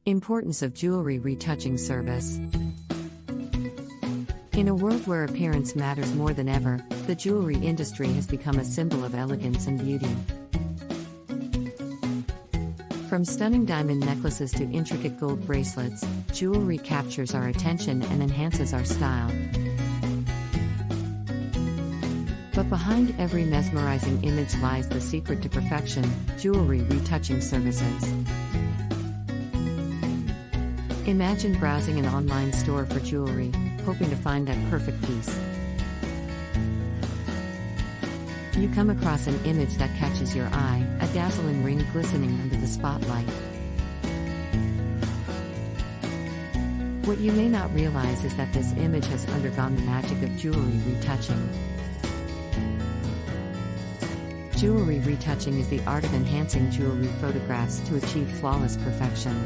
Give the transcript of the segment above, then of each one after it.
Importance of jewelry retouching service. In a world where appearance matters more than ever, the jewelry industry has become a symbol of elegance and beauty. From stunning diamond necklaces to intricate gold bracelets, jewelry captures our attention and enhances our style. But behind every mesmerizing image lies the secret to perfection: jewelry retouching services. Imagine browsing an online store for jewelry, hoping to find that perfect piece. You come across an image that catches your eye, a dazzling ring glistening under the spotlight. What you may not realize is that this image has undergone the magic of jewelry retouching. Jewelry retouching is the art of enhancing jewelry photographs to achieve flawless perfection.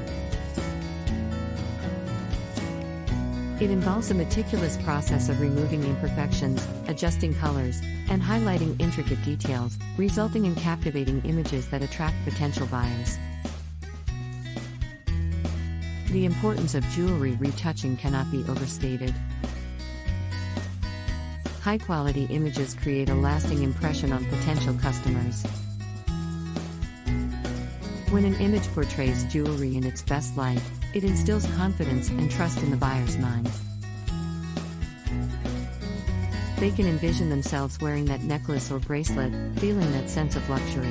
It involves a meticulous process of removing imperfections, adjusting colors, and highlighting intricate details, resulting in captivating images that attract potential buyers. The importance of jewelry retouching cannot be overstated. High-quality images create a lasting impression on potential customers. When an image portrays jewelry in its best light, it instills confidence and trust in the buyer's mind. They can envision themselves wearing that necklace or bracelet, feeling that sense of luxury.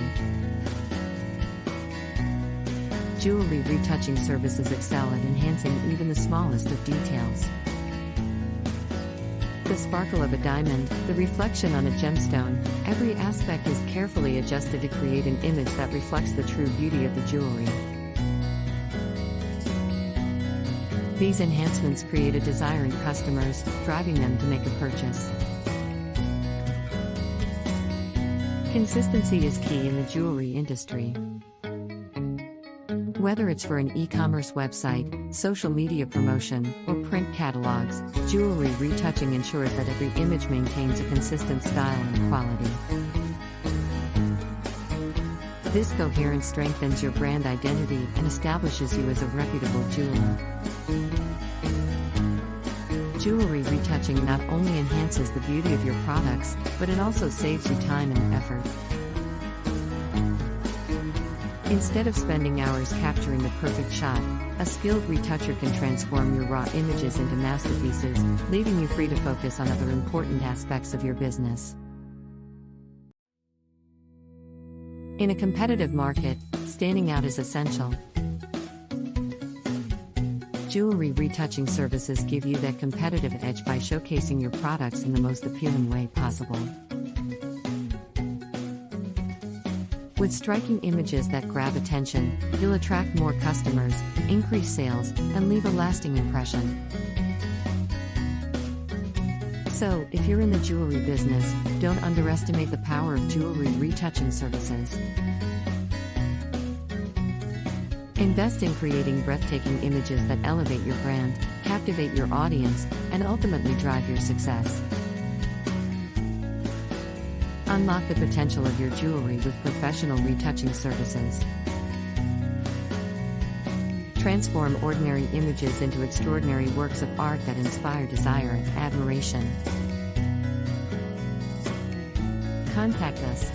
Jewelry retouching services excel at enhancing even the smallest of details. The sparkle of a diamond, the reflection on a gemstone, every aspect is carefully adjusted to create an image that reflects the true beauty of the jewelry. These enhancements create a desire in customers, driving them to make a purchase. Consistency is key in the jewelry industry. Whether it's for an e-commerce website, social media promotion, or print catalogs, jewelry retouching ensures that every image maintains a consistent style and quality. This coherence strengthens your brand identity and establishes you as a reputable jeweler. Jewelry retouching not only enhances the beauty of your products, but it also saves you time and effort. Instead of spending hours capturing the perfect shot, a skilled retoucher can transform your raw images into masterpieces, leaving you free to focus on other important aspects of your business. In a competitive market, standing out is essential. Jewelry retouching services give you that competitive edge by showcasing your products in the most appealing way possible. With striking images that grab attention, you'll attract more customers, increase sales, and leave a lasting impression. So, if you're in the jewelry business, don't underestimate the power of jewelry retouching services. Invest in creating breathtaking images that elevate your brand, captivate your audience, and ultimately drive your success. Unlock the potential of your jewelry with professional retouching services. Transform ordinary images into extraordinary works of art that inspire desire and admiration. Contact us.